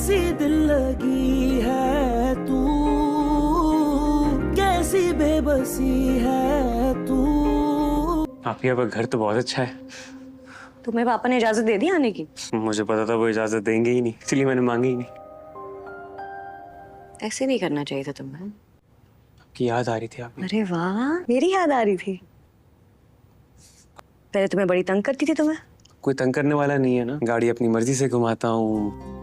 कैसी दिल लगी है तू, कैसी बेबसी है तू। आपके अब घर तो बहुत अच्छा है। तुम्हें पापा ने इजाजत दे दी आने की? मुझे पता था वो इजाजत देंगे ही नहीं, इसलिए मैंने मांगी ही नहीं। ऐसे नहीं करना चाहिए था तुम्हें। आपकी याद आ रही थी आप। अरे वाह, मेरी याद आ रही थी। पहले तुम्हें बड़ी तंग करती थी तुम्हें। कोई तंग करने वाला नहीं है ना, गाड़ी अपनी मर्जी से घुमाता हूँ।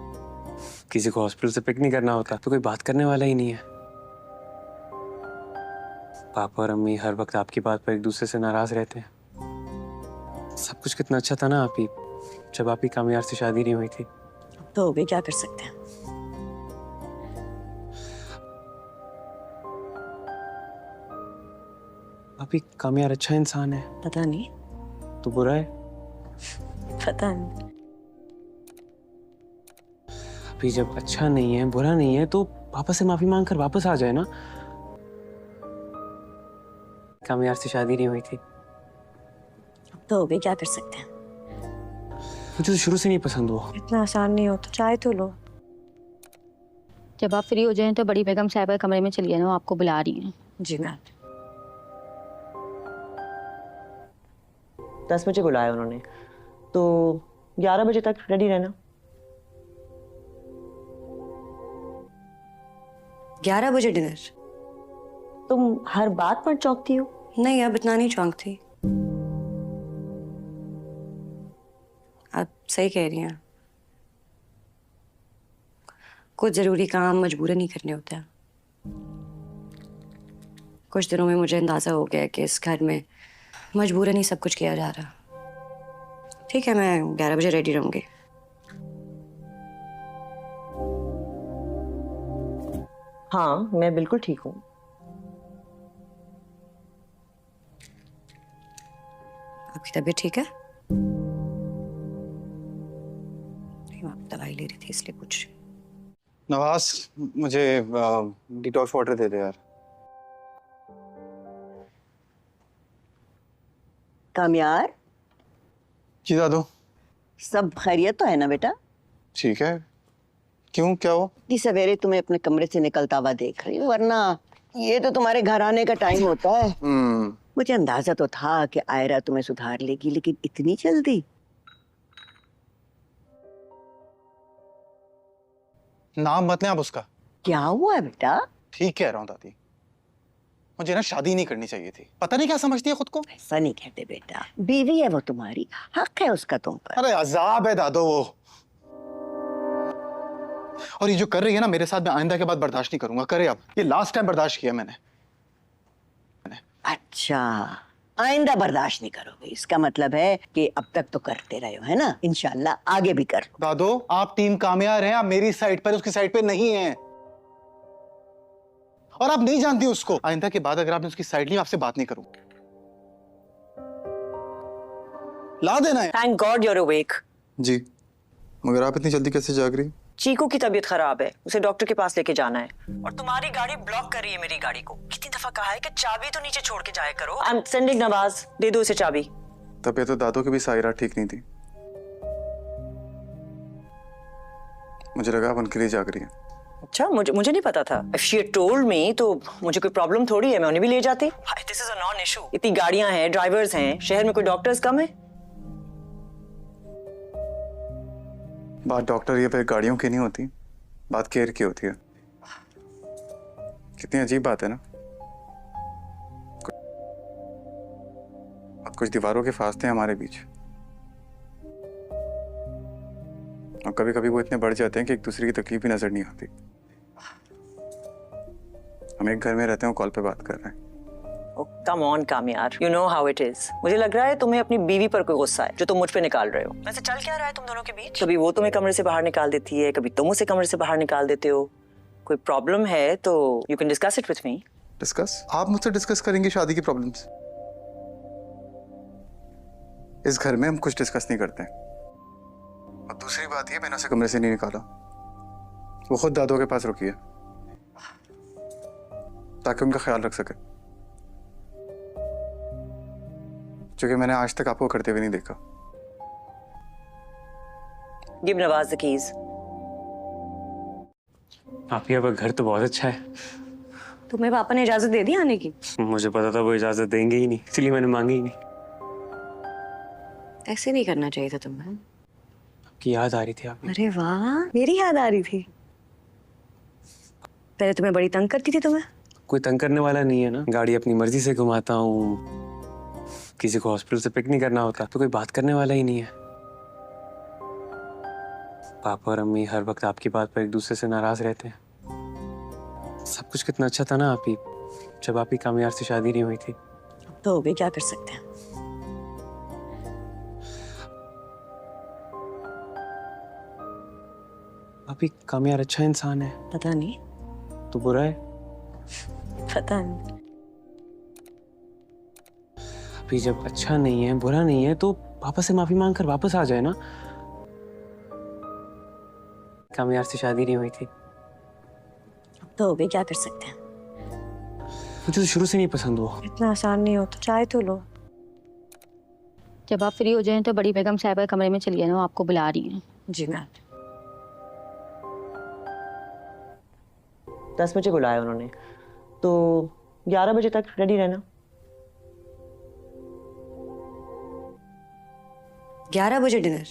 किसी को हॉस्पिटल से पिक नहीं करना होता तो कोई बात करने वाला ही नहीं है। पापा और अम्मी हर वक्त आपकी बात पर एक दूसरे से नाराज रहते हैं। सब कुछ कितना अच्छा था ना आप ही, जब आपकी कामयाब से शादी नहीं हुई थी। अब तो हो गई, क्या कर सकते हैं। आप ही कामयाब अच्छा इंसान है। पता नहीं। तो बुरा है? पता नहीं। अभी जब अच्छा नहीं है, बुरा नहीं है, तो पापा से माफी मांग कर वापस आ जाए ना। कामयाब से शादी नहीं हुई थी। अब तो हो गई, क्या कर सकते हैं। मुझे तो शुरू से नहीं पसंद हुआ। इतना आसान नहीं होता, चाय तो लो। जब आप फ्री हो जाएं तो बड़ी बेगम साहिबा कमरे में चलिए ना, वो आपको बुला रही हैं। जी मैम। 10 बजे बुलाया उन्होंने, तो 11 बजे तक रेडी रहना। 11 बजे डिनर? तुम हर बात पर चौंकती हो। नहीं, अब इतना नहीं चौंकती। आप सही कह रही हैं। कुछ जरूरी काम मजबूरन नहीं करने होते हैं। कुछ दिनों में मुझे अंदाजा हो गया कि इस घर में मजबूरन ही सब कुछ किया जा रहा। ठीक है, मैं 11 बजे रेडी रहूंगी। हाँ, मैं बिल्कुल ठीक हूँ। आपकी तबीयत ठीक है? नहीं, मैं दवाई ले रही थी इसलिए पूछ रही। नवाज, मुझे डिटॉक्स वाटर दे दे यार। कामयार, जी दादू। सब खैरियत तो है ना बेटा? ठीक है। क्यों, क्या हो? इतनी सवेरे तुम्हें अपने कमरे से निकलता हुआ देख रही हूँ, वरना ये तो तुम्हारे घर आने का टाइम होता है। मुझे अंदाजा तो था कि आयरा तुम्हें सुधार लेगी, लेकिन इतनी जल्दी? नाम मत लें आप उसका। क्या हुआ है बेटा? ठीक कह रहा हूँ दादी, मुझे ना शादी नहीं करनी चाहिए थी। पता नहीं क्या समझती है खुद को। ऐसा नहीं कहते बेटा, बीवी है वो तुम्हारी, हक है उसका तुम पर। अरे अजाब है दादो वो। और ये जो कर रही है ना मेरे साथ, मैं आइंदा के बाद बर्दाश्त नहीं करूंगा। करे अब, ये लास्ट टाइम बर्दाश्त किया मैंने। अच्छा, आइंदा बर्दाश्त नहीं करोगे, इसका मतलब है कि अब तक तो करते रहे हो, है ना? इंशाल्लाह आगे भी कर लो। दादो, आप टीम कामयाब हैं, आप मेरी साइड पर, उसकी साइड पे नहीं हैं। और आप नहीं जानती उसको। आइंदा के बाद अगर आपने उसकी साइड ली, आपसे बात नहीं करूंगा। ला देना है। Thank God you are awake. जी, मगर आप इतनी जल्दी कैसे जाग रही? चीकू की तबीयत खराब है, उसे डॉक्टर के पास लेके जाना है। और तुम्हारी गाड़ी ब्लॉक कर रही है मेरी गाड़ी को। कितनी दफा कहा है कि चाबी तो नीचे छोड़ के जाया करो। आई एम सेंडिंग नवाज, दे दो उसे चाबी। तबीयत तो दादो की भी सायरा ठीक नहीं थी। मुझे लगा आप उनके लिए जाग रही हैं। अच्छा, मुझे नहीं पता था। If she had told me तो मुझे कोई प्रॉब्लम थोड़ी है, मैं उन्हें भी ले जाती। This is a non issue. इतनी गाड़ियां हैं, ड्राइवर्स हैं, शहर में कोई डॉक्टर्स कम है? बात डॉक्टर या फिर गाड़ियों की नहीं होती, बात केयर की होती है। कितनी अजीब बात है ना। अब कुछ दीवारों के फासले हैं हमारे बीच, और कभी कभी वो इतने बढ़ जाते हैं कि एक दूसरे की तकलीफ भी नजर नहीं आती। हम एक घर में रहते हैं, कॉल पे बात कर रहे हैं। कम ऑन कामयार, you know how it is. मुझे लग रहा है तुम्हें अपनी बीवी पर कोई गुस्सा है जो तुम मुझ पे निकाल रहे हो। वैसे चल क्या रहा है तुम दोनों के बीच? कभी वो तुम्हें कमरे से बाहर निकाल देती है, कभी तुम उसे कमरे से बाहर निकाल देते हो। कोई प्रॉब्लम है तो you can discuss it with me. Discuss? आप मुझसे डिस्कस करेंगे शादी की प्रॉब्लम्स? इस घर में हम कुछ डिस्कस नहीं करते। और दूसरी बात ये, मैंने उसे कमरे से नहीं निकाला, वो खुद दादो के पास रुकी है ताकि उनका ख्याल रख सके, जो कि मैंने आज तक आपको करते हुए नहीं देखा। Give Nawaz the keys. आप ही अब घर तो बहुत अच्छा है। तुम्हें पापा ने इजाजत दे दी आने की? मुझे पता था वो इजाजत देंगे ही नहीं, इसलिए मैंने मांगी ही नहीं। ऐसे नहीं करना चाहिए था तुम्हें। आपकी याद आ रही थी आप। अरे वाह, मेरी याद आ रही थी। पहले तुम्हें बड़ी तंग करती थी तुम्हें। कोई तंग करने वाला नहीं है ना, गाड़ी अपनी मर्जी से घुमाता हूँ। किसी को हॉस्पिटल से पिक नहीं करना होता तो कोई बात करने वाला ही नहीं है। पापा और अम्मी हर वक्त आपकी बात पर एक दूसरे से नाराज रहते हैं। सब कुछ कितना अच्छा था ना आप ही, जब आप ही कामयार से शादी नहीं हुई थी। अब तो हो गई, क्या कर सकते हैं। आप ही कामयार अच्छा इंसान है। पता नहीं, तो बुरा है? पता नहीं। अभी जब अच्छा नहीं है, बुरा नहीं है, तो पापा से माफी मांग कर वापस आ जाए ना। कामयार से शादी नहीं हुई थी। अब तो हो गई, क्या कर सकते हैं। मुझे तो शुरू से नहीं पसंद हुआ। इतना आसान नहीं होता, चाय तो लो। जब आप फ्री हो जाएं तो बड़ी बेगम साहिबा कमरे में चलिए ना, वो आपको बुला रही हैं। जी मैम। 10 बजे बुलाया उन्होंने, तो 11 बजे तक रेडी रहना। 11 बजे डिनर?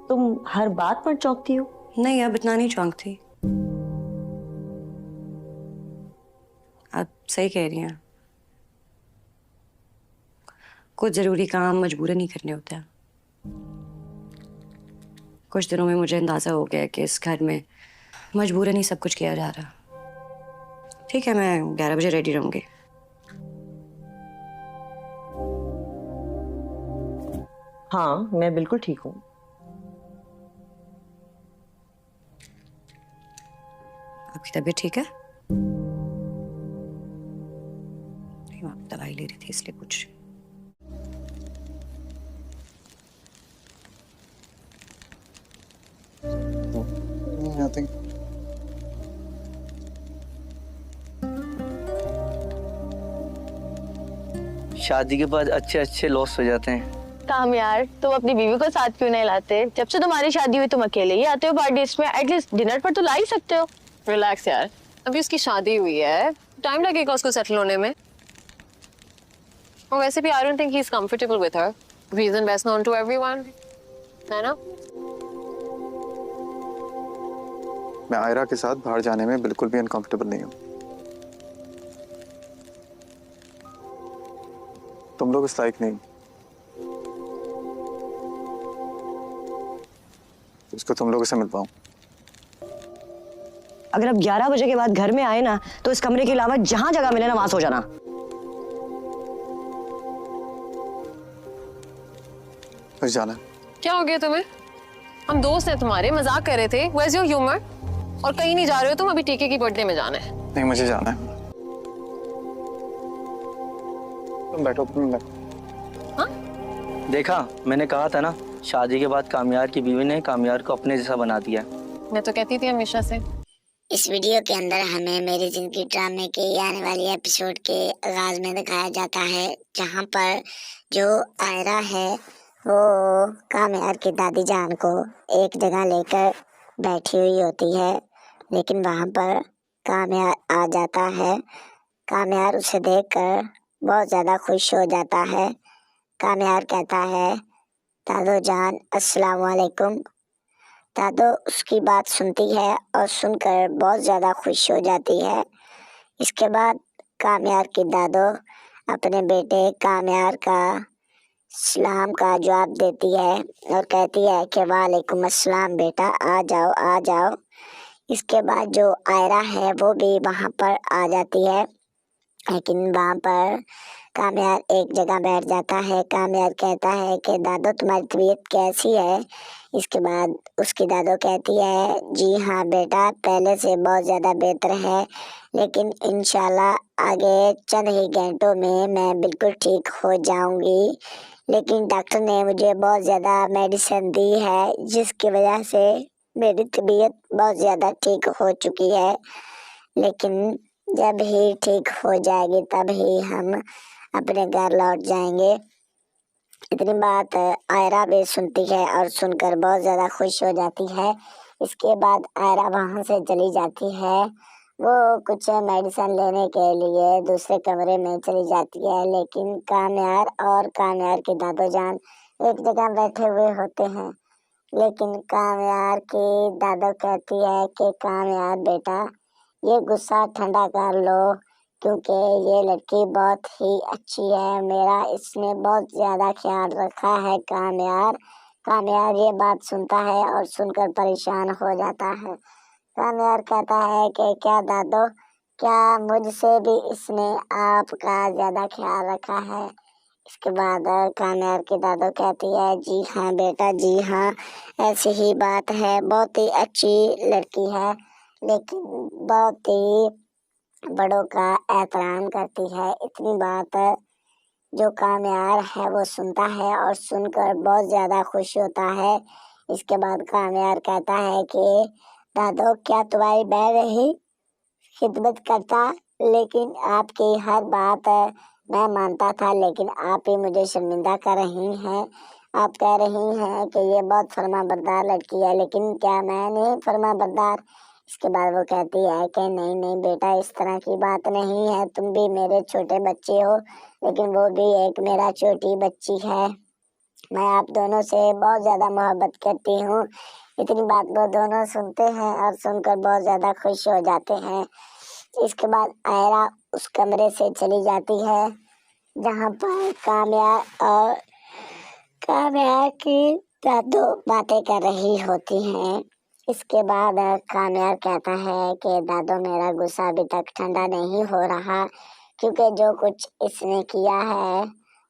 तुम हर बात पर चौंकती हो। नहीं, अब इतना नहीं चौंकती। आप सही कह रही हैं। कुछ जरूरी काम मजबूरन नहीं करने होते हैं। कुछ दिनों में मुझे अंदाजा हो गया कि इस घर में मजबूरन ही सब कुछ किया जा रहा। ठीक है, मैं 11 बजे रेडी रहूंगी। हाँ, मैं बिल्कुल ठीक हूँ। आपकी तबीयत ठीक है? नहीं, आप दवाई ले रही थी इसलिए पूछ रही। Nothing. शादी के बाद अच्छे अच्छे लॉस हो जाते हैं। काम यार, तुम अपनी बीवी को साथ क्यों नहीं लाते? जब से तुम्हारी शादी हुई तुम अकेले ही आते हो पार्टीज में, एटलीस्ट डिनर पर तो ला ही सकते हो। रिलैक्स यार, अभी उसकी शादी हुई है, टाइम लगेगा उसको सेटल होने में। और वैसे भी I don't think he is comfortable with her. Reason best known to everyone, है ना? मैं आयरा के साथ बाहर जाने में बिल्कुल भी अनकंफर्टेबल नहीं हूँ। तुम लोग इस लायक नहीं, इसको तुम लोगों से मिल पाऊं। अगर अब 11 बजे के बाद घर में आए ना, तो इस कमरे के अलावा जहां जगह मिले ना वहां सो जाना। बस जाना। क्या हो गया तुम्हें? हम दोस्त हैं तुम्हारे, मजाक कर रहे थे। Where's your humor? और कहीं नहीं जा रहे हो तुम, अभी टीके की बर्थडे में जाना है। नहीं, मुझे जाना है। तुम बैठो। हाँ? देखा, मैंने कहा था ना, शादी के बाद कामयार की बीवी ने कामयार को अपने जैसा बना दिया। मैं तो कहती थी हमेशा से। इस वीडियो के अंदर हमें मेरी जिंदगी ड्रामे के आने वाली एपिसोड के आगाज में दिखाया जाता है, जहां पर जो आयरा है वो कामयार की दादी जान को एक जगह लेकर बैठी हुई होती है, लेकिन वहां पर कामयार आ जाता है। कामयार उसे देखकर बहुत ज़्यादा खुश हो जाता है। कामयार कहता है, दादो जान अस्सलाम वालेकुम। दादो उसकी बात सुनती है और सुनकर बहुत ज़्यादा खुश हो जाती है। इसके बाद कामयार की दादो अपने बेटे कामयार का सलाम का जवाब देती है और कहती है कि वालेकुम अस्सलाम बेटा, आ जाओ आ जाओ। इसके बाद जो आयरा है वो भी वहाँ पर आ जाती है, लेकिन वहाँ पर कामयार एक जगह बैठ जाता है। कामयार कहता है कि दादो तुम्हारी तबीयत कैसी है? इसके बाद उसकी दादो कहती है, जी हाँ बेटा, पहले से बहुत ज़्यादा बेहतर है, लेकिन इंशाल्लाह आगे चंद ही घंटों में मैं बिल्कुल ठीक हो जाऊंगी। लेकिन डॉक्टर ने मुझे बहुत ज़्यादा मेडिसिन दी है, जिसकी वजह से मेरी तबीयत बहुत ज़्यादा ठीक हो चुकी है, लेकिन जब ही ठीक हो जाएगी तब ही हम अपने घर लौट जाएंगे। اتنی بات آئرہ بھی سنتی ہے اور سن کر بہت زیادہ خوش ہو جاتی ہے۔ اس کے بعد آئرہ وہاں سے چلی جاتی ہے، وہ کچھ میڈیسن لینے کے لیے دوسرے کمرے میں چلی جاتی ہے، لیکن کامیار اور کامیار کی دادو جان ایک جگہ بیٹھے ہوئے ہوتے ہیں۔ لیکن کامیار کی دادو کہتی ہے کہ کامیار بیٹا یہ غصہ ٹھنڈا کر لو، کیونکہ یہ لڑکی بہت ہی اچھی ہے، میرا اس نے بہت زیادہ خیال رکھا ہے۔ کامیار یہ بات سنتا ہے اور سن کر پریشان ہو جاتا ہے۔ کامیار کہتا ہے کہ کیا دادو، کیا مجھ سے بھی اس نے آپ کا زیادہ خیال رکھا ہے؟ اس کے بعد کامیار کی دادو کہتی ہے جی ہاں بیٹا، جی ہاں ایسی ہی بات ہے، بہت ہی اچھی لڑکی ہے، لیکن بہت ہی بڑوں کا احترام کرتی ہے۔ اتنی بات جو کامیار ہے وہ سنتا ہے اور سن کر بہت زیادہ خوش ہوتا ہے۔ اس کے بعد کامیار کہتا ہے کہ دادو کیا تمہاری بہن نہیں خدمت کرتا، لیکن آپ کی ہر بات میں مانتا تھا، لیکن آپ ہی مجھے شرمندہ کر رہی ہیں۔ آپ کہہ رہی ہیں کہ یہ بہت فرما بردار لڑکی ہے، لیکن کیا میں نہیں فرما بردار؟ اس کے بعد وہ کہتی ہے کہ نہیں بیٹا، اس طرح کی بات نہیں ہے، تم بھی میرے چھوٹے بچے ہو، لیکن وہ بھی ایک میرا چھوٹی بچی ہے، میں آپ دونوں سے بہت زیادہ محبت کرتی ہوں۔ اتنی بات وہ دونوں سنتے ہیں اور سن کر بہت زیادہ خوش ہو جاتے ہیں۔ اس کے بعد آئرہ اس کمرے سے چلی جاتی ہے جہاں پر کامیار کی دادو باتیں کر رہی ہوتی ہیں۔ اس کے بعد کامیار کہتا ہے کہ دادو میرا غصہ ابھی تک ٹھنڈا نہیں ہو رہا، کیونکہ جو کچھ اس نے کیا ہے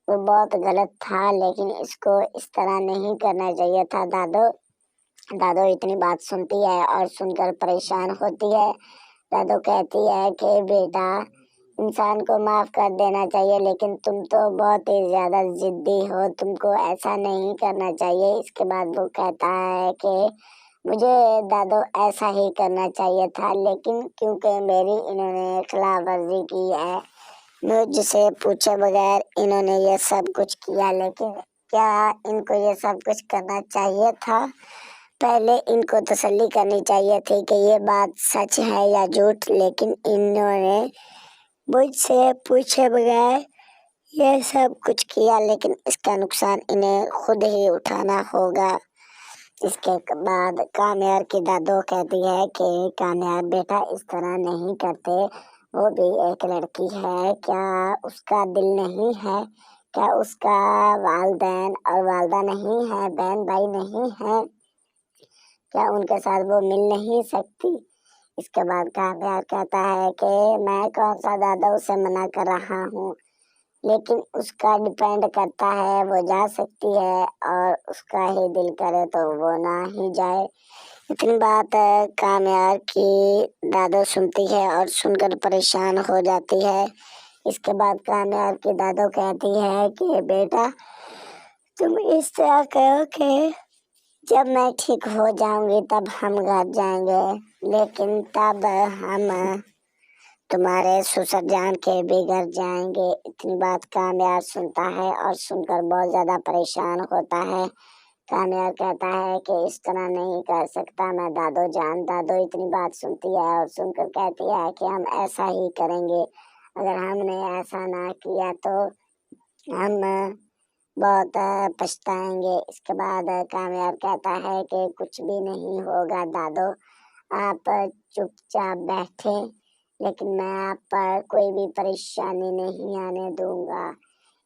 وہ بہت غلط تھا، لیکن اس کو اس طرح نہیں کرنا چاہیے تھا۔ دادو اتنی بات سنتی ہے اور سن کر پریشان ہوتی ہے۔ دادو کہتی ہے کہ بیٹا انسان کو معاف کر دینا چاہیے، لیکن تم تو بہت ہی زیادہ ضدی ہو، تم کو ایسا نہیں کرنا چاہیے۔ اس کے بعد وہ کہتا ہے کہ مجھے دادو ایسا ہی کرنا چاہیے تھا، لیکن کیونکہ میری انہوں نے خلاف ورزی کی ہے، مجھ سے پوچھے بغیر انہوں نے یہ سب کچھ کیا، لیکن کیا ان کو یہ سب کچھ کرنا چاہیے تھا؟ پہلے ان کو تسلی کرنی چاہیے تھی کہ یہ بات سچ ہے یا جھوٹ، لیکن انہوں نے مجھ سے پوچھے بغیر یہ سب کچھ کیا، لیکن اس کا نقصان انہیں خود ہی اٹھانا ہوگا۔ اس کے بعد کامیار کی دادو کہتی ہے کہ کامیار بیٹا اس طرح نہیں کرتے، وہ بھی ایک لڑکی ہے، کیا اس کا دل نہیں ہے؟ کیا اس کا والدین اور والدہ نہیں ہے، بہن بھائی نہیں ہے؟ کیا ان کے ساتھ وہ مل نہیں سکتی؟ اس کے بعد کامیار کہتا ہے کہ میں کون سا دادا اسے منع کر رہا ہوں، لیکن اس کا ڈیپینڈ کرتا ہے، وہ جا سکتی ہے اور اس کا ہی دل کرے تو وہ نہ ہی جائے۔ اتنی بات کامیار کی دادو سنتی ہے اور سن کر پریشان ہو جاتی ہے۔ اس کے بعد کامیار کی دادو کہتی ہے کہ بیٹا تم اس طرح کرو کہ جب میں ٹھیک ہو جاؤں گی تب ہم گھر جائیں گے، لیکن تب ہم تمہارے سسر جان کے بھی گھر جائیں گے۔ اتنی بات کامیار سنتا ہے اور سن کر بہت زیادہ پریشان ہوتا ہے۔ کامیار کہتا ہے کہ اس طرح نہیں کر سکتا میں دادو جان۔ دادو اتنی بات سنتی ہے اور سن کر کہتی ہے کہ ہم ایسا ہی کریں گے، اگر ہم نے ایسا نہ کیا تو ہم بہت پچھتائیں گے۔ اس کے بعد کامیار کہتا ہے کہ کچھ بھی نہیں ہوگا دادو، آپ چپ چاپ بیٹھے، لیکن میں آپ پر کوئی بھی پریشانی نہیں آنے دوں گا۔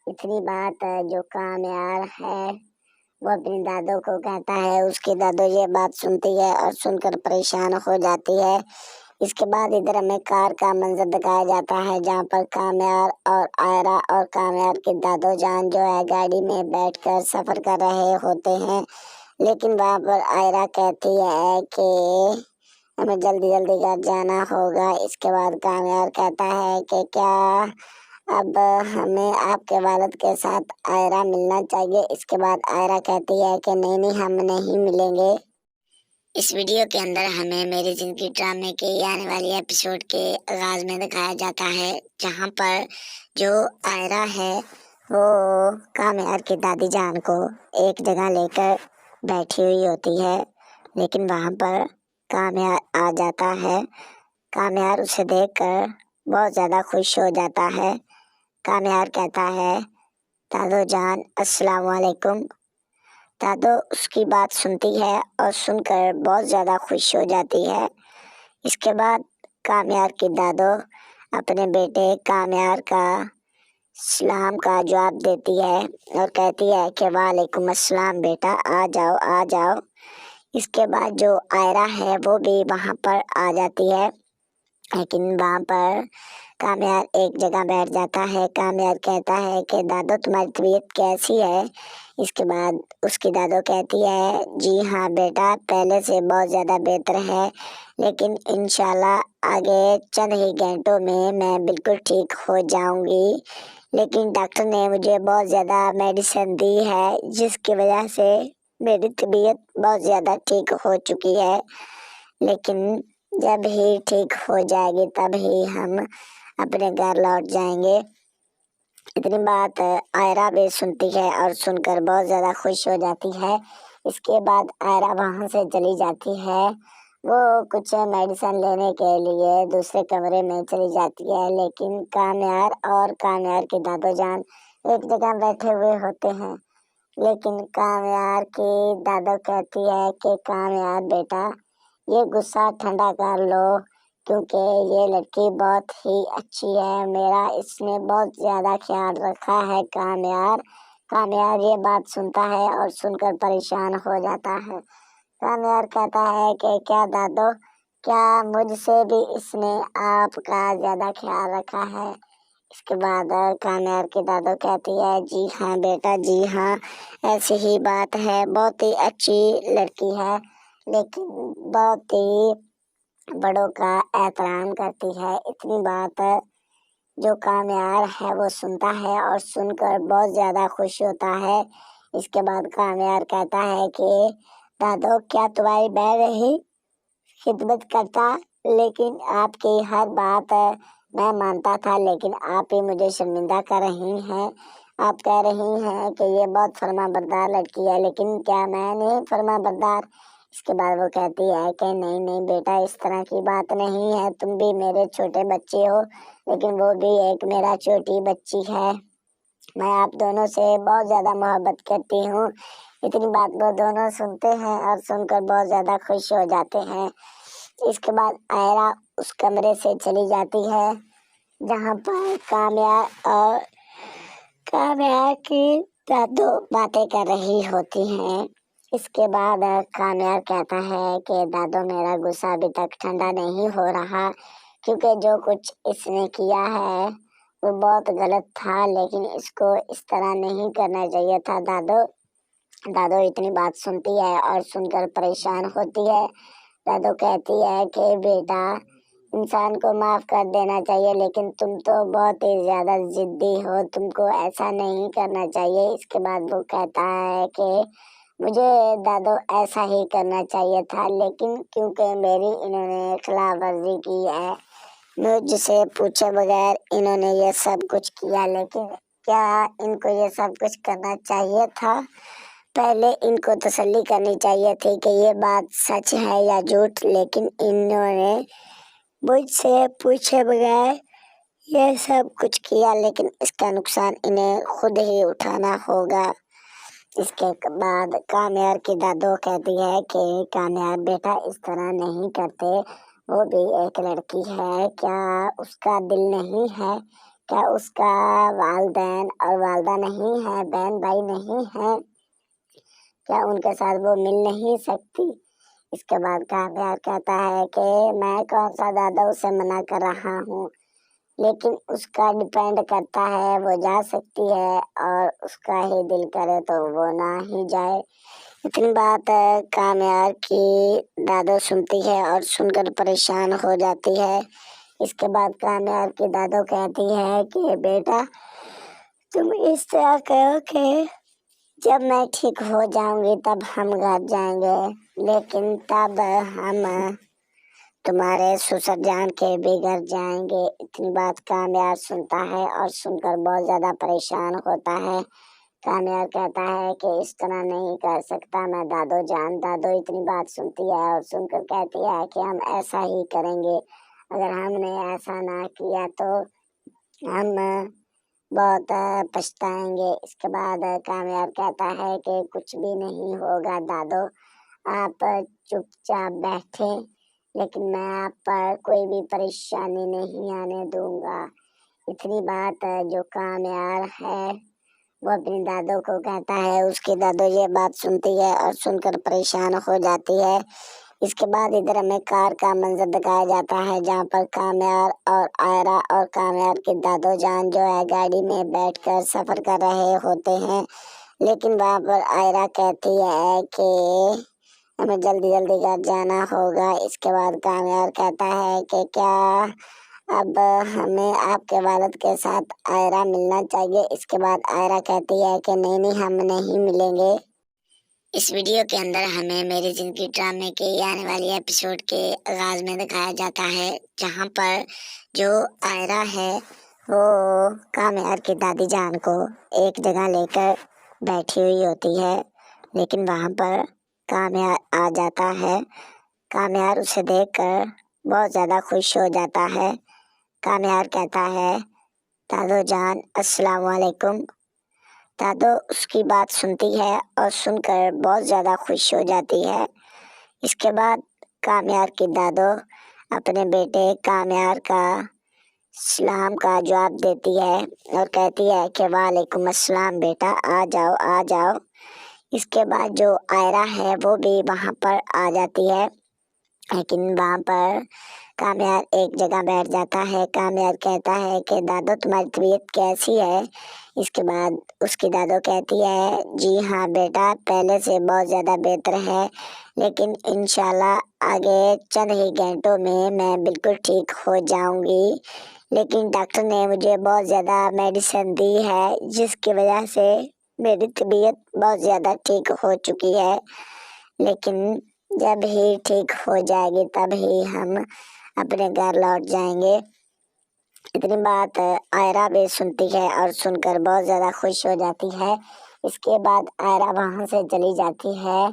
اتنی بات جو کامیار ہے وہ اپنی دادو کو کہتا ہے، اس کی دادو یہ بات سنتی ہے اور سن کر پریشان ہو جاتی ہے۔ اس کے بعد ادھر ہمیں کار کا منظر دکھایا جاتا ہے جہاں پر کامیار اور آئرہ اور کامیار کی دادو جان جو ہے گاڑی میں بیٹھ کر سفر کر رہے ہوتے ہیں، لیکن وہاں پر آئرہ کہتی ہے کہ ہمیں جلدی جلدی گھر جانا ہوگا۔ اس کے بعد کامیار کہتا ہے کہ کیا اب ہمیں آپ کے والد کے ساتھ آئرہ ملنا چاہیے۔ اس کے بعد آئرہ کہتی ہے کہ نہیں ہم نہیں ملیں گے۔ اس ویڈیو کے اندر ہمیں میری زندگی ڈرامے کے آنے والی ایپیسوڈ کے آغاز میں دکھایا جاتا ہے جہاں پر جو آئرہ ہے वो कामयार की दादी जान को एक जगह लेकर बैठी हुई होती है, लेकिन वहाँ पर कामयार आ जाता है। कामयार उसे देखकर बहुत ज़्यादा खुश हो जाता है। कामयार कहता है, दादो जान अस्सलाम वालेकुम। दादो उसकी बात सुनती है और सुनकर बहुत ज़्यादा खुश हो जाती है। इसके बाद कामयार की दादो अपने बेटे कामयार का सलाम का जवाब देती है और कहती है कि वालेकुम अस्सलाम बेटा, आ जाओ आ जाओ। इसके बाद जो आयरा है वो भी वहाँ पर आ जाती है, लेकिन वहाँ पर कामयार एक जगह बैठ जाता है। कामयार कहता है कि दादो तुम्हारी तबीयत कैसी है? इसके बाद उसकी दादो कहती है, जी हाँ बेटा, पहले से बहुत ज़्यादा बेहतर है, लेकिन इंशाल्लाह आगे चंद ही घंटों में मैं बिल्कुल ठीक हो जाऊंगी। लेकिन डॉक्टर ने मुझे बहुत ज़्यादा मेडिसिन दी है, जिसकी वजह से मेरी तबीयत बहुत ज़्यादा ठीक हो चुकी है, लेकिन जब ही ठीक हो जाएगी तब ही हम अपने घर लौट जाएंगे। इतनी बात आयरा भी सुनती है और सुनकर बहुत ज़्यादा खुश हो जाती है। इसके बाद आयरा वहाँ से चली जाती है। वो कुछ मेडिसिन लेने के लिए दूसरे कमरे में चली जाती है, लेकिन कामयार और कामयार की दादो जान एक जगह बैठे हुए होते हैं। लेकिन कामयार की दादो कहती है कि कामयार बेटा, ये गुस्सा ठंडा कर लो, क्योंकि ये लड़की बहुत ही अच्छी है, मेरा इसने बहुत ज़्यादा ख्याल रखा है। कामयार ये बात सुनता है और सुनकर परेशान हो जाता है। कामयार कहता है कि क्या दादो, क्या मुझसे भी इसने आपका ज़्यादा ख्याल रखा है? इसके बाद कामयार की दादो कहती है, जी हाँ बेटा, जी हाँ, ऐसी ही बात है, बहुत ही अच्छी लड़की है, लेकिन बहुत ही बड़ों का एहतराम करती है। इतनी बात जो कामयार है वो सुनता है और सुनकर बहुत ज़्यादा खुश होता है। इसके बाद कामयार कहता है कि दादो, क्या तुम्हारी बहन ही खिदमत करता, लेकिन आपकी हर बात मैं मानता था, लेकिन आप ही मुझे शर्मिंदा कर रही हैं। आप कह रही हैं कि ये बहुत फर्माबरदार लड़की है, लेकिन क्या मैं नहीं फर्माबरदार? इसके बाद वो कहती है कि नहीं नहीं बेटा, इस तरह की बात नहीं है, तुम भी मेरे छोटे बच्चे हो, लेकिन वो भी एक मेरा छोटी बच्ची है। मैं आप दोनों से बहुत ज़्यादा मोहब्बत करती हूँ। इतनी बात वो दोनों सुनते हैं और सुनकर बहुत ज़्यादा खुश हो जाते हैं। इसके बाद आयरा उस कमरे से चली जाती है जहाँ पर कामयार और कामयार की दादो बातें कर रही होती हैं। इसके बाद कामयार कहता है कि दादो, मेरा गुस्सा अभी तक ठंडा नहीं हो रहा, क्योंकि जो कुछ इसने किया है वो बहुत गलत था, लेकिन इसको इस तरह नहीं करना चाहिए था। दादो इतनी बात सुनती है और सुनकर परेशान होती है। दादो कहती है कि बेटा, इंसान को माफ़ कर देना चाहिए, लेकिन तुम तो बहुत ही ज़्यादा ज़िद्दी हो, तुमको ऐसा नहीं करना चाहिए। इसके बाद वो कहता है कि मुझे दादो ऐसा ही करना चाहिए था, लेकिन क्योंकि मेरी इन्होंने खिलाफ वर्जी की है, मुझसे पूछे बगैर इन्होंने ये सब कुछ किया, लेकिन क्या इनको ये सब कुछ करना चाहिए था? पहले इनको तसल्ली करनी चाहिए थी कि ये बात सच है या झूठ, लेकिन इन्होंने मुझसे पूछे बगैर ये सब कुछ किया, लेकिन इसका नुकसान इन्हें खुद ही उठाना होगा। इसके बाद कामयार की दादो कहती है कि कामयार बेटा, इस तरह नहीं करते, वो भी एक लड़की है, क्या उसका दिल नहीं है? क्या उसका वालिदैन और वालदा नहीं है, बहन भाई नहीं है? क्या उनके साथ वो मिल नहीं सकती? इसके बाद कामयार कहता है कि मैं कौन सा दादा उसे मना कर रहा हूँ, लेकिन उसका डिपेंड करता है, वो जा सकती है और उसका ही दिल करे तो वो ना ही जाए। इतनी बात कामयार की दादो सुनती है और सुनकर परेशान हो जाती है। इसके बाद कामयार की दादो कहती है कि बेटा, तुम इस तरह करो कि जब मैं ठीक हो जाऊंगी तब हम घर जाएंगे, लेकिन तुम्हारे ससुर जान के बिगड़ जाएंगे। इतनी बात कामयार सुनता है और सुनकर बहुत ज्यादा परेशान होता है। कामयार कहता है कि इस तरह नहीं कर सकता मैं दादो जान। दादो इतनी बात सुनती है और सुनकर कहती है कि हम ऐसा ही करेंगे। अगर हमने ऐसा ना किया तो हम बहुत पछताएंगे। इसके बाद कामयार कहता है कि कुछ भी नहीं होगा दादो, आप चुपचाप बैठे, लेकिन मैं आप पर कोई भी परेशानी नहीं आने दूंगा। इतनी बात जो कामयार है वो अपनी दादो को कहता है। उसकी दादो ये बात सुनती है और सुनकर परेशान हो जाती है। इसके बाद इधर हमें कार का मंजर दिखाया जाता है जहाँ पर कामयार और आयरा और कामयार की दादो जान जो है गाड़ी में बैठकर सफर कर रहे होते हैं। लेकिन वहाँ पर आयरा कहती है कि हमें जल्दी जल्दी घर जाना होगा। इसके बाद कामयार कहता है कि क्या अब हमें आपके वालिद के साथ आयरा मिलना चाहिए। इसके बाद आयरा कहती है कि नहीं नहीं हम नहीं मिलेंगे। इस वीडियो के अंदर हमें मेरी जिंदगी ड्रामे के आने वाली एपिसोड के आगाज में दिखाया जाता है जहां पर जो आयरा है वो कामयार की दादी जान को एक जगह लेकर बैठी हुई होती है। लेकिन वहां पर कामयार आ जाता है। कामयार उसे देखकर बहुत ज़्यादा खुश हो जाता है। कामयार कहता है दादो जान अस्सलाम वालेकुम। दादो उसकी बात सुनती है और सुनकर बहुत ज़्यादा खुश हो जाती है। इसके बाद कामयार की दादो अपने बेटे कामयार का सलाम का जवाब देती है और कहती है कि वालेकुम अस्सलाम बेटा, आ जाओ आ जाओ। इसके बाद जो आयरा है वो भी वहाँ पर आ जाती है। लेकिन वहाँ पर कामयार एक जगह बैठ जाता है। कामयार कहता है कि दादो तुम्हारी तबीयत कैसी है। इसके बाद उसकी दादो कहती है जी हाँ बेटा, पहले से बहुत ज़्यादा बेहतर है, लेकिन इंशाल्लाह आगे चंद ही घंटों में मैं बिल्कुल ठीक हो जाऊंगी। लेकिन डॉक्टर ने मुझे बहुत ज़्यादा मेडिसिन दी है जिसकी वजह से मेरी तबीयत बहुत ज़्यादा ठीक हो चुकी है। लेकिन जब ही ठीक हो जाएगी तब ही हम अपने घर लौट जाएंगे। इतनी बात आयरा भी सुनती है और सुनकर बहुत ज़्यादा खुश हो जाती है। इसके बाद आयरा वहाँ से चली जाती है।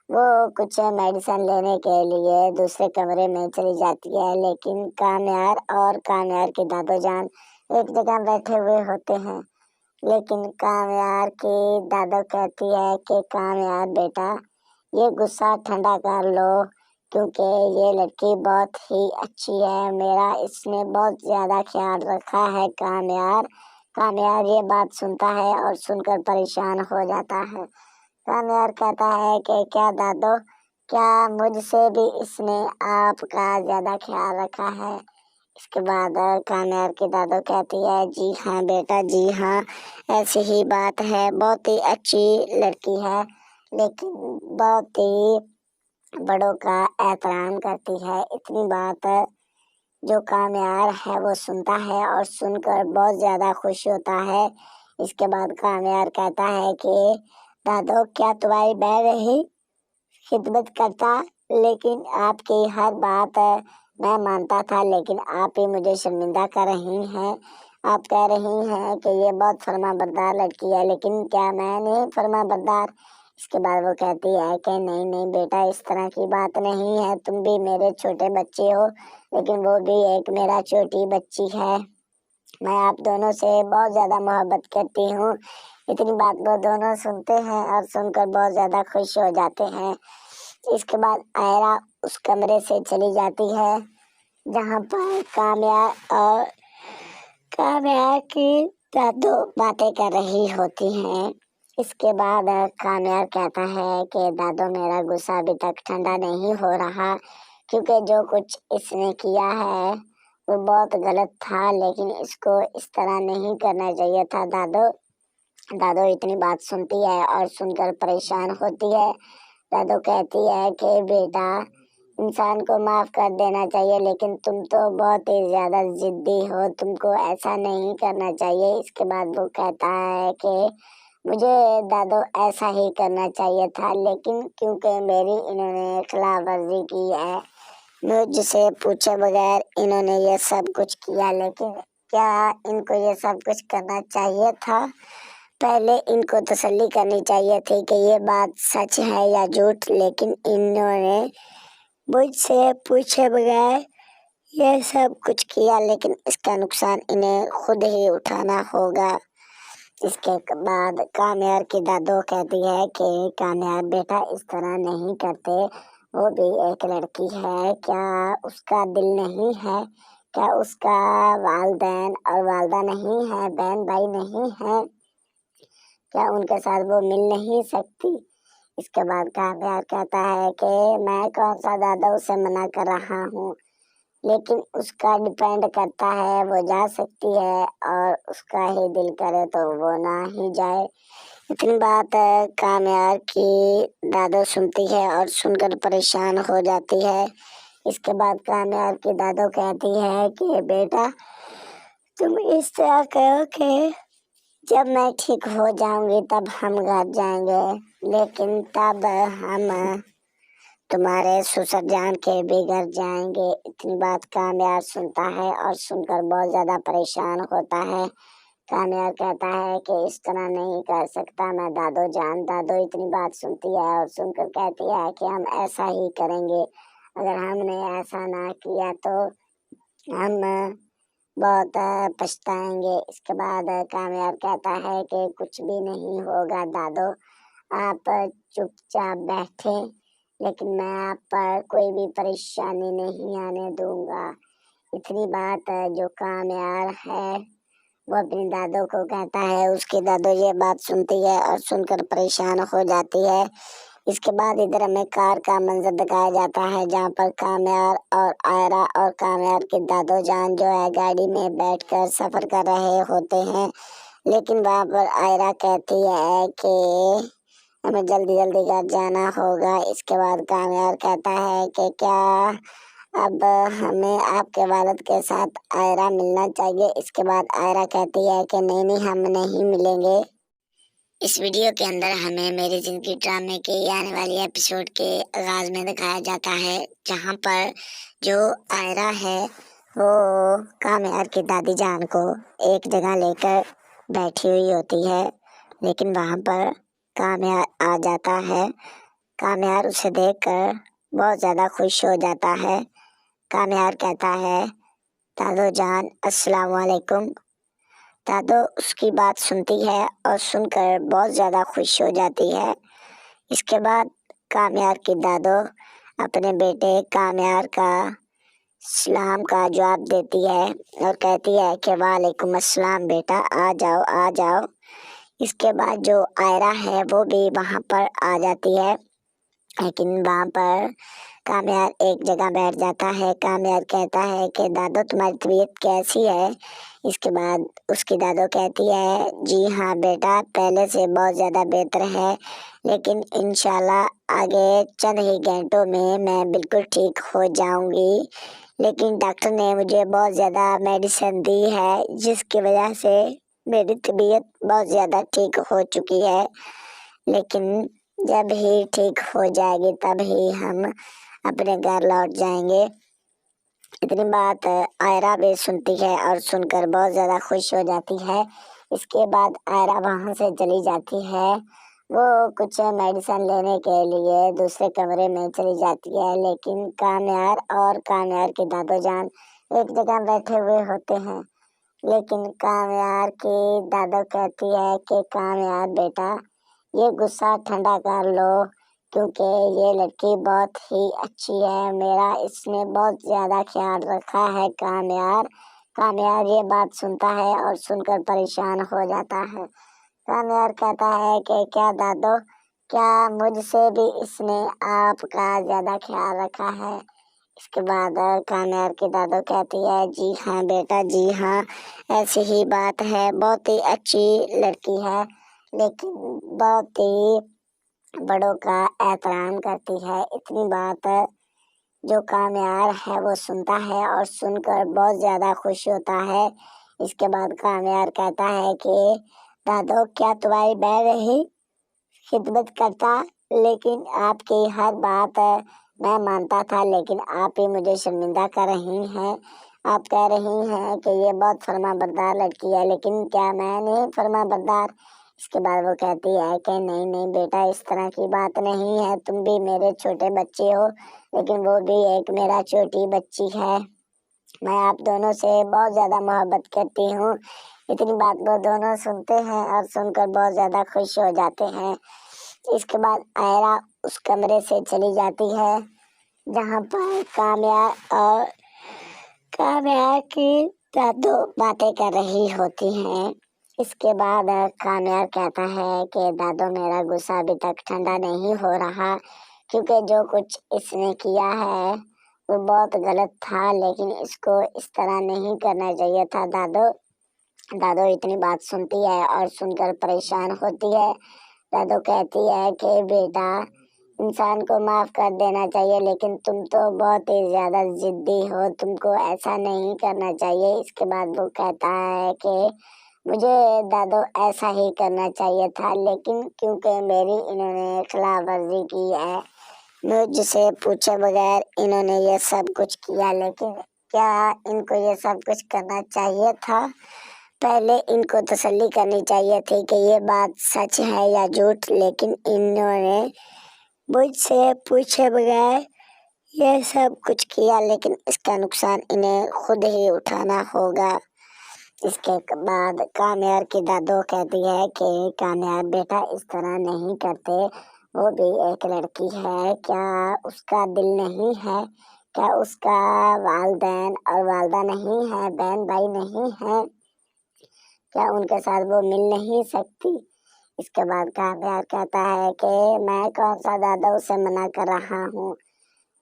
वो कुछ मेडिसिन लेने के लिए दूसरे कमरे में चली जाती है। लेकिन कामयार और कामयार की दादो जान एक जगह बैठे हुए होते हैं। लेकिन कामयार की दादो कहती है कि कामयार बेटा, ये गुस्सा ठंडा कर लो क्योंकि ये लड़की बहुत ही अच्छी है, मेरा इसने बहुत ज़्यादा ख्याल रखा है। कामयार ये बात सुनता है और सुनकर परेशान हो जाता है। कामयार कहता है कि क्या दादो, क्या मुझसे भी इसने आपका ज़्यादा ख्याल रखा है। इसके बाद कामयार की दादो कहती है जी हाँ बेटा, जी हाँ ऐसी ही बात है, बहुत ही अच्छी लड़की है, लेकिन बहुत ही बड़ों का एहतराम करती है। इतनी बात जो कामयार है वो सुनता है और सुनकर बहुत ज़्यादा खुश होता है। इसके बाद कामयार कहता है कि दादो, क्या तुम्हारी बहन ही खिदमत करता, लेकिन आपकी हर बात मैं मानता था, लेकिन आप ही मुझे शर्मिंदा कर रही हैं। आप कह रही हैं कि ये बहुत फर्माबरदार लड़की है, लेकिन क्या मैं नहीं फर्माबरदार। इसके बाद वो कहती है कि नहीं नहीं बेटा, इस तरह की बात नहीं है, तुम भी मेरे छोटे बच्चे हो, लेकिन वो भी एक मेरा छोटी बच्ची है। मैं आप दोनों से बहुत ज़्यादा मोहब्बत करती हूँ। इतनी बात वो दोनों सुनते हैं और सुनकर बहुत ज़्यादा खुश हो जाते हैं। इसके बाद आयरा उस कमरे से चली जाती है जहाँ पर कामयार और कामयार की दादो बातें कर रही होती हैं। इसके बाद कामयार कहता है कि दादो, मेरा गुस्सा अभी तक ठंडा नहीं हो रहा, क्योंकि जो कुछ इसने किया है वो बहुत गलत था, लेकिन इसको इस तरह नहीं करना चाहिए था। दादो इतनी बात सुनती है और सुनकर परेशान होती है। दादो कहती है कि बेटा, इंसान को माफ़ कर देना चाहिए, लेकिन तुम तो बहुत ही ज़्यादा ज़िद्दी हो, तुमको ऐसा नहीं करना चाहिए। इसके बाद वो कहता है कि मुझे दादो ऐसा ही करना चाहिए था, लेकिन क्योंकि मेरी इन्होंने खिलाफ वर्जी की है, मुझसे पूछे बगैर इन्होंने ये सब कुछ किया, लेकिन क्या इनको ये सब कुछ करना चाहिए था? पहले इनको तसल्ली करनी चाहिए थी कि ये बात सच है या झूठ, लेकिन इन्होंने मुझसे पूछे बगैर ये सब कुछ किया, लेकिन इसका नुकसान इन्हें खुद ही उठाना होगा। इसके बाद कामयार की दादो कहती है कि कामयार बेटा इस तरह नहीं करते, वो भी एक लड़की है, क्या उसका दिल नहीं है? क्या उसका वालिदैन और वालदा नहीं है, बहन भाई नहीं है? क्या उनके साथ वो मिल नहीं सकती? इसके बाद कामयार कहता है कि मैं कौन सा दादा उसे मना कर रहा हूँ, लेकिन उसका डिपेंड करता है, वो जा सकती है और उसका ही दिल करे तो वो ना ही जाए। इतनी बात कामयार की दादो सुनती है और सुनकर परेशान हो जाती है। इसके बाद कामयार की दादो कहती है कि बेटा तुम इस तरह करो कि जब मैं ठीक हो जाऊंगी तब हम घर जाएंगे, लेकिन तब हम तुम्हारे ससुर जान के भी घर जाएंगे। इतनी बात कामयार सुनता है और सुनकर बहुत ज्यादा परेशान होता है। कामयार कहता है कि इस तरह नहीं कर सकता मैं दादो जान। दादो इतनी बात सुनती है और सुनकर कहती है कि हम ऐसा ही करेंगे, अगर हमने ऐसा ना किया तो हम बहुत पछताएंगे। इसके बाद कामयार कहता है कि कुछ भी नहीं होगा दादो, आप चुपचाप बैठे, लेकिन मैं आप पर कोई भी परेशानी नहीं आने दूंगा। इतनी बात जो कामयार है वो अपनी दादो को कहता है। उसकी दादो ये बात सुनती है और सुनकर परेशान हो जाती है। इसके बाद इधर हमें कार का मंजर दिखाया जाता है, जहाँ पर कामयार और आयरा और कामयार की दादो जान जो है गाड़ी में बैठकर सफर कर रहे होते हैं, लेकिन वहाँ पर आयरा कहती है कि हमें जल्दी जल्दी घर जाना होगा। इसके बाद कामयार कहता है कि क्या अब हमें आपके वालिद के साथ आयरा मिलना चाहिए। इसके बाद आयरा कहती है कि नहीं हम नहीं मिलेंगे। इस वीडियो के अंदर हमें मेरी जिंदगी ड्रामे के आने वाली एपिसोड के आगाज में दिखाया जाता है, जहाँ पर जो आयरा है वो कामयार की दादी जान को एक जगह लेकर बैठी हुई होती है, लेकिन वहाँ पर कामयार आ जाता है। कामयार उसे देखकर बहुत ज़्यादा खुश हो जाता है। कामयार कहता है दादो जान अस्सलाम वालेकुम। दादो उसकी बात सुनती है और सुनकर बहुत ज़्यादा खुश हो जाती है। इसके बाद कामयार की दादो अपने बेटे कामयार का सलाम का जवाब देती है और कहती है कि वालेकुम अस्सलाम बेटा, आ जाओ आ जाओ। इसके बाद जो आयरा है वो भी वहाँ पर आ जाती है, लेकिन वहाँ पर कामयार एक जगह बैठ जाता है। कामयार कहता है कि दादो तुम्हारी तबीयत कैसी है। इसके बाद उसकी दादो कहती है जी हाँ बेटा, पहले से बहुत ज़्यादा बेहतर है, लेकिन इंशाल्लाह आगे चंद ही घंटों में मैं बिल्कुल ठीक हो जाऊंगी, लेकिन डॉक्टर ने मुझे बहुत ज़्यादा मेडिसिन दी है, जिसकी वजह से मेरी तबीयत बहुत ज़्यादा ठीक हो चुकी है, लेकिन जब ही ठीक हो जाएगी तब ही हम अपने घर लौट जाएंगे। इतनी बात आयरा भी सुनती है और सुनकर बहुत ज़्यादा खुश हो जाती है। इसके बाद आयरा वहाँ से चली जाती है। वो कुछ मेडिसिन लेने के लिए दूसरे कमरे में चली जाती है, लेकिन कामयार और कामयार की दादो जान एक जगह बैठे हुए होते हैं, लेकिन कामयार की दादो कहती है कि कामयार बेटा ये गुस्सा ठंडा कर लो, क्योंकि ये लड़की बहुत ही अच्छी है, मेरा इसने बहुत ज़्यादा ख्याल रखा है। कामयार ये बात सुनता है और सुनकर परेशान हो जाता है। कामयार कहता है कि क्या दादो, क्या मुझसे भी इसने आपका ज़्यादा ख्याल रखा है। इसके बाद कामयार की दादो कहती है जी हाँ बेटा, जी हाँ ऐसी ही बात है, बहुत ही अच्छी लड़की है, लेकिन बहुत ही बड़ों का एहतराम करती है। इतनी बात जो कामयार है वो सुनता है और सुनकर बहुत ज़्यादा खुश होता है। इसके बाद कामयार कहता है कि दादो क्या तुम्हारी बहन ही खिदमत करता, लेकिन आपकी हर बात मैं मानता था, लेकिन आप ही मुझे शर्मिंदा कर रही हैं। आप कह रही हैं कि ये बहुत फर्माबरदार लड़की है, लेकिन क्या मैं नहीं फर्माबरदार? इसके बाद वो कहती है कि नहीं नहीं बेटा, इस तरह की बात नहीं है, तुम भी मेरे छोटे बच्चे हो, लेकिन वो भी एक मेरा छोटी बच्ची है। मैं आप दोनों से बहुत ज़्यादा मोहब्बत करती हूँ। इतनी बात वो दोनों सुनते हैं और सुनकर बहुत ज़्यादा खुश हो जाते हैं। इसके बाद आयरा उस कमरे से चली जाती है जहाँ पर काम्या की दादू बातें कर रही होती हैं। इसके बाद काम्या कहता है कि दादू, मेरा गुस्सा अभी तक ठंडा नहीं हो रहा, क्योंकि जो कुछ इसने किया है वो बहुत गलत था, लेकिन इसको इस तरह नहीं करना चाहिए था दादू। दादू इतनी बात सुनती है और सुनकर परेशान होती है। दादू कहती है कि बेटा, इंसान को माफ कर देना चाहिए, लेकिन तुम तो बहुत ही ज्यादा जिद्दी हो, तुमको ऐसा नहीं करना चाहिए। इसके बाद वो कहता है कि मुझे दादू ऐसा ही करना चाहिए था, लेकिन क्योंकि मेरी इन्होंने खिलाफ वर्जी की है, मुझसे पूछे बगैर इन्होंने ये सब कुछ किया, लेकिन क्या इनको ये सब कुछ करना चाहिए था? पहले इनको तसल्ली करनी चाहिए थी कि ये बात सच है या झूठ, लेकिन इन्होंने मुझसे पूछे बगैर ये सब कुछ किया, लेकिन इसका नुकसान इन्हें खुद ही उठाना होगा। इसके बाद काम्यार की दादू कहती है कि काम्यार बेटा, इस तरह नहीं करते, वो भी एक लड़की है, क्या उसका दिल नहीं है? क्या उसका वालिदैन और वालदा नहीं है, बहन भाई नहीं है? क्या उनके साथ वो मिल नहीं सकती? इसके बाद काम्यार कहता है कि मैं कौन सा दादा उसे मना कर रहा हूँ,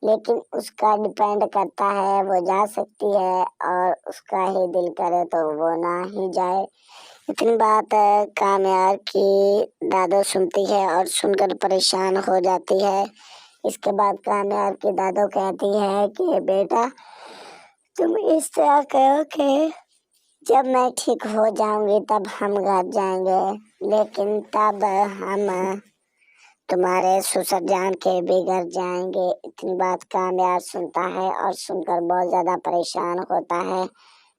लेकिन उसका डिपेंड करता है, वो जा सकती है और उसका ही दिल करे तो वो ना ही जाए। इतनी बात काम्यार की दादू सुनती है और सुनकर परेशान हो जाती है। इसके बाद काम्यार की दादू कहती है कि बेटा, तुम इस तरह करो कि जब मैं ठीक हो जाऊंगी तब हम घर जाएंगे, लेकिन तब हम तुम्हारे ससुर जान के भी घर जाएंगे। इतनी बात काम्यार सुनता है और सुनकर बहुत ज्यादा परेशान होता है।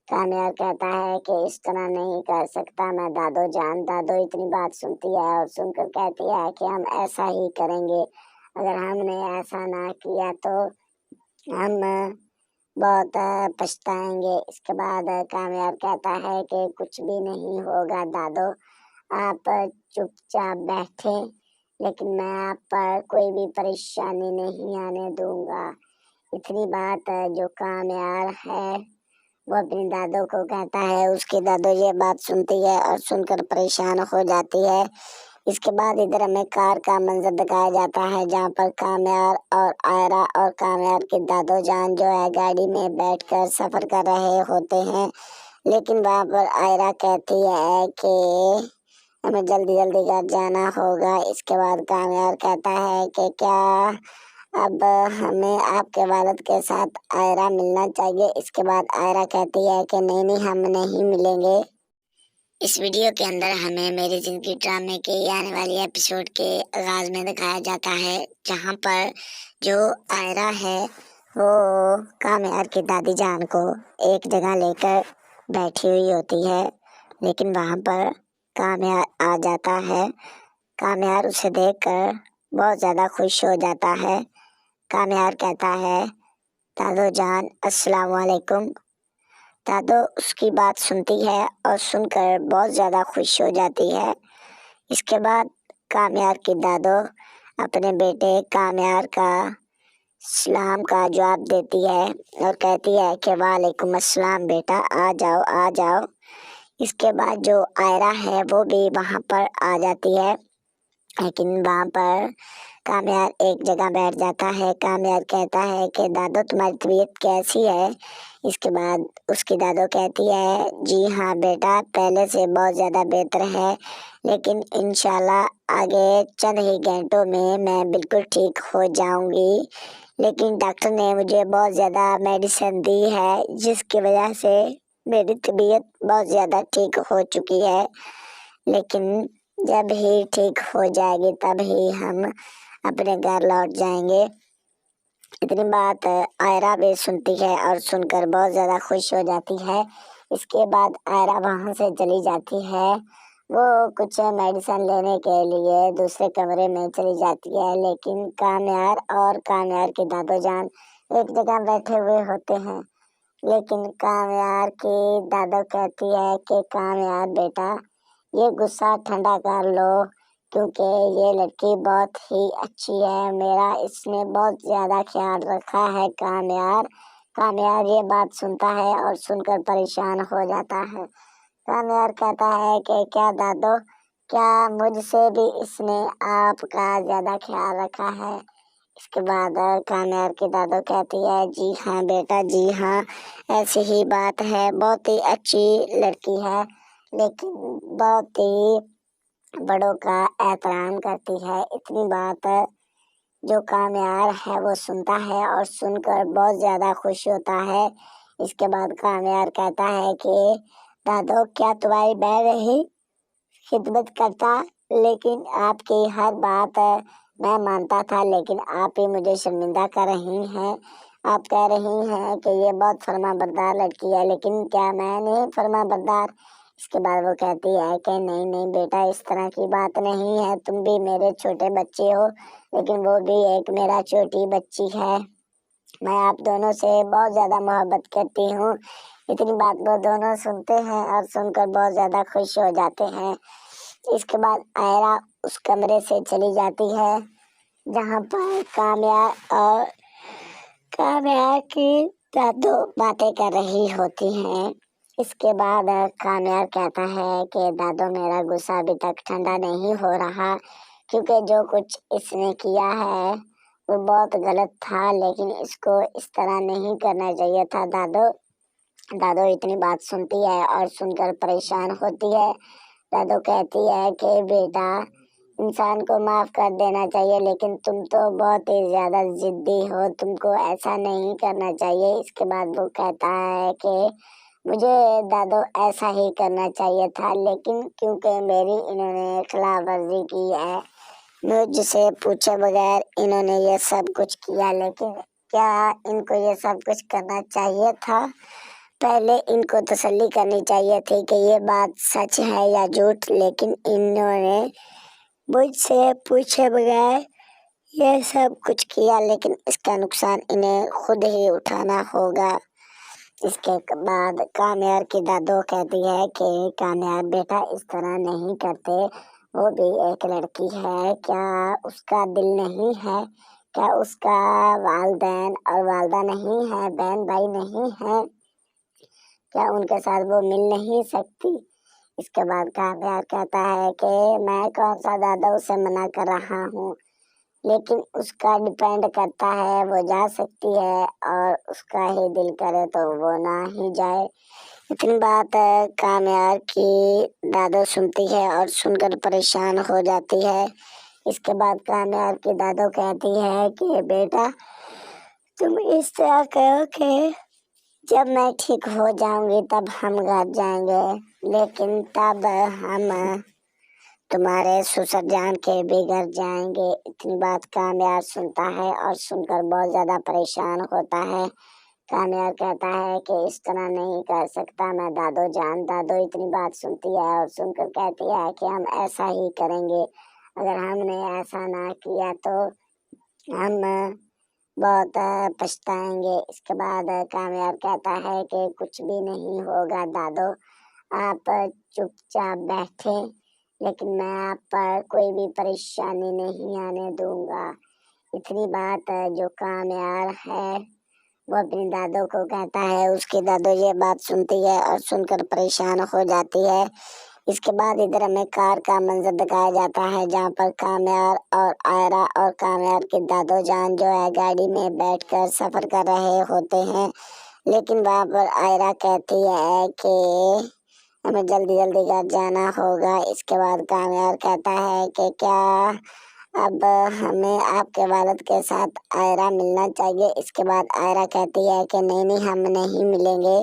काम्यार कहता है कि इस तरह नहीं कर सकता मैं दादू जान। दादू इतनी बात सुनती है और सुनकर कहती है कि हम ऐसा ही करेंगे, अगर हमने ऐसा ना किया तो हम बहुत पछताएंगे। इसके बाद काम्यार कहता है कि कुछ भी नहीं होगा दादू, आप चुपचाप बैठे, लेकिन मैं आप पर कोई भी परेशानी नहीं आने दूंगा। इतनी बात जो काम्यार है वो अपनी दादू को कहता है। उसकी दादू ये बात सुनती है और सुनकर परेशान हो जाती है। इसके बाद इधर हमें कार का मंजर दिखाया जाता है जहाँ पर काम्यार और आयरा और काम्यार की दादू जान जो है गाड़ी में बैठकर सफर कर रहे होते हैं, लेकिन वहाँ पर आयरा कहती है कि हमें जल्दी जल्दी घर जाना होगा। इसके बाद काम्यार कहता है कि क्या अब हमें आपके वालिद के साथ आयरा मिलना चाहिए। इसके बाद आयरा कहती है कि नहीं नहीं, हम नहीं मिलेंगे। इस वीडियो के अंदर हमें मेरी जिंदगी ड्रामे के आने वाली एपिसोड के आगाज में दिखाया जाता है जहाँ पर जो आयरा है वो काम्यार की दादी जान को एक जगह लेकर बैठी हुई होती है, लेकिन वहाँ पर काम्यार आ जाता है। काम्यार उसे देखकर बहुत ज़्यादा खुश हो जाता है। काम्यार कहता है दादू जान अस्सलाम वालेकुम। दादू उसकी बात सुनती है और सुनकर बहुत ज़्यादा खुश हो जाती है। इसके बाद काम्यार की दादू अपने बेटे काम्यार का सलाम का जवाब देती है और कहती है कि वालेकुम अस्सलाम बेटा, आ जाओ आ जाओ। इसके बाद जो आयरा है वो भी वहाँ पर आ जाती है, लेकिन वहाँ पर काम्यार एक जगह बैठ जाता है। काम्यार कहता है कि दादू तुम्हारी तबीयत कैसी है। इसके बाद उसकी दादू कहती है जी हाँ बेटा, पहले से बहुत ज़्यादा बेहतर है, लेकिन इंशाल्लाह आगे चंद ही घंटों में मैं बिल्कुल ठीक हो जाऊंगी, लेकिन डॉक्टर ने मुझे बहुत ज़्यादा मेडिसिन दी है जिसकी वजह से मेरी तबीयत बहुत ज़्यादा ठीक हो चुकी है, लेकिन जब ही ठीक हो जाएगी तब ही हम अपने घर लौट जाएंगे। اتنی بات آئرہ بھی سنتی ہے اور سن کر بہت زیادہ خوش ہو جاتی ہے۔ اس کے بعد آئرہ وہاں سے چلی جاتی ہے، وہ کچھ میڈیسن لینے کے لیے دوسرے کمرے میں چلی جاتی ہے، لیکن کامیار اور کامیار کی دادو جان ایک جگہ بیٹھے ہوئے ہوتے ہیں۔ لیکن کامیار کی دادو کہتی ہے کہ کامیار بیٹا یہ غصہ ٹھنڈا کر لو، کیونکہ یہ لڑکی بہت ہی اچھی ہے، میرا اس نے بہت زیادہ خیال رکھا ہے۔ کامیار یہ بات سنتا ہے اور سن کر پریشان ہو جاتا ہے۔ کامیار کہتا ہے کہ کیا دادو، کیا مجھ سے بھی اس نے آپ کا زیادہ خیال رکھا ہے؟ اس کے بعد کامیار کی دادو کہتی ہے جی ہاں بیٹا، جی ہاں ایسی ہی بات ہے، بہت ہی اچھی لڑکی ہے، لیکن بہت ہی بڑوں کا احترام کرتی ہے۔ اتنی بات جو کامیار ہے وہ سنتا ہے اور سن کر بہت زیادہ خوش ہوتا ہے۔ اس کے بعد کامیار کہتا ہے کہ دادو کیا تمہاری بہن نہیں خدمت کرتا، لیکن آپ کی ہر بات میں مانتا تھا، لیکن آپ ہی مجھے شرمندہ کر رہی ہیں۔ آپ کہہ رہی ہیں کہ یہ بہت فرما بردار لڑکی ہے، لیکن کیا میں نہیں فرما بردار؟ اس کے بعد وہ کہتی ہے کہ نہیں بیٹا، اس طرح کی بات نہیں ہے، تم بھی میرے چھوٹے بچے ہو، لیکن وہ بھی ایک میرا چھوٹی بچی ہے، میں آپ دونوں سے بہت زیادہ محبت کرتی ہوں۔ اتنی بات وہ دونوں سنتے ہیں اور سن کر بہت زیادہ خوش ہو جاتے ہیں۔ اس کے بعد آئرہ اس کمرے سے چلی جاتی ہے جہاں پر کامیار کی دادو باتیں کر رہی ہوتی ہیں۔ اس کے بعد کامیار کہتا ہے کہ دادو میرا غصہ ابھی تک ٹھنڈا نہیں ہو رہا، کیونکہ جو کچھ اس نے کیا ہے وہ بہت غلط تھا، لیکن اس کو اس طرح نہیں کرنا چاہیے تھا۔ دادو اتنی بات سنتی ہے اور سن کر پریشان ہوتی ہے۔ دادو کہتی ہے کہ بیٹا انسان کو معاف کر دینا چاہیے، لیکن تم تو بہت ہی زیادہ ضدی ہو، تم کو ایسا نہیں کرنا چاہیے۔ اس کے بعد وہ کہتا ہے کہ مجھے دادو ایسا ہی کرنا چاہیے تھا، لیکن کیونکہ میری انہوں نے خلاف ورزی کی ہے، مجھ سے پوچھے بغیر انہوں نے یہ سب کچھ کیا، لیکن کیا ان کو یہ سب کچھ کرنا چاہیے تھا؟ پہلے ان کو تسلی کرنی چاہیے تھی کہ یہ بات سچ ہے یا جھوٹ، لیکن انہوں نے مجھ سے پوچھے بغیر یہ سب کچھ کیا، لیکن اس کا نقصان انہیں خود ہی اٹھانا ہوگا۔ اس کے بعد کامیار کی دادو کہتی ہے کہ کامیار بیٹا اس طرح نہیں کرتے، وہ بھی ایک لڑکی ہے، کیا اس کا دل نہیں ہے؟ کیا اس کا والدین اور والدہ نہیں ہے، بہن بھائی نہیں ہے؟ کیا ان کے ساتھ وہ مل نہیں سکتی؟ اس کے بعد کامیار کہتا ہے کہ میں کون سا دادا اسے منع کر رہا ہوں، لیکن اس کا ڈیپینڈ کرتا ہے، وہ جا سکتی ہے اور اس کا ہی دل کرے تو وہ نہ ہی جائے۔ اتنی بات کامیار کی دادو سنتی ہے اور سن کر پریشان ہو جاتی ہے۔ اس کے بعد کامیار کی دادو کہتی ہے کہ بیٹا تم اس طرح کرو کہ جب میں ٹھیک ہو جاؤں گی تب ہم گھر جائیں گے، لیکن تب ہم تمہارے سسر جان کے بھی گھر جائیں گے۔ اتنی بات کامیار سنتا ہے اور سن کر بہت زیادہ پریشان ہوتا ہے۔ کامیار کہتا ہے کہ اس طرح نہیں کر سکتا میں دادو جان۔ دادو اتنی بات سنتی ہے اور سن کر کہتی ہے کہ ہم ایسا ہی کریں گے، اگر ہم نے ایسا نہ کیا تو ہم بہت پچھتائیں گے۔ اس کے بعد کامیار کہتا ہے کہ کچھ بھی نہیں ہوگا دادو، آپ چپ چاپ بیٹھے، لیکن میں آپ پر کوئی بھی پریشانی نہیں آنے دوں گا۔ اتنی بات جو کامیار ہے وہ اپنی دادو کو کہتا ہے، اس کی دادو یہ بات سنتی ہے اور سن کر پریشان ہو جاتی ہے۔ اس کے بعد ادھر ہمیں کار کا منظر دکھایا جاتا ہے جہاں پر کامیار اور آئرہ اور کامیار کی دادو جان جو ہے گاڑی میں بیٹھ کر سفر کر رہے ہوتے ہیں، لیکن وہاں پر آئرہ کہتی ہے کہ ہمیں جلدی جلدی گھر جانا ہوگا۔ اس کے بعد کامیار کہتا ہے کہ کیا اب ہمیں آپ کے والد کے ساتھ آئرہ ملنا چاہیے۔ اس کے بعد آئرہ کہتی ہے کہ نہیں ہم نہیں ملیں گے۔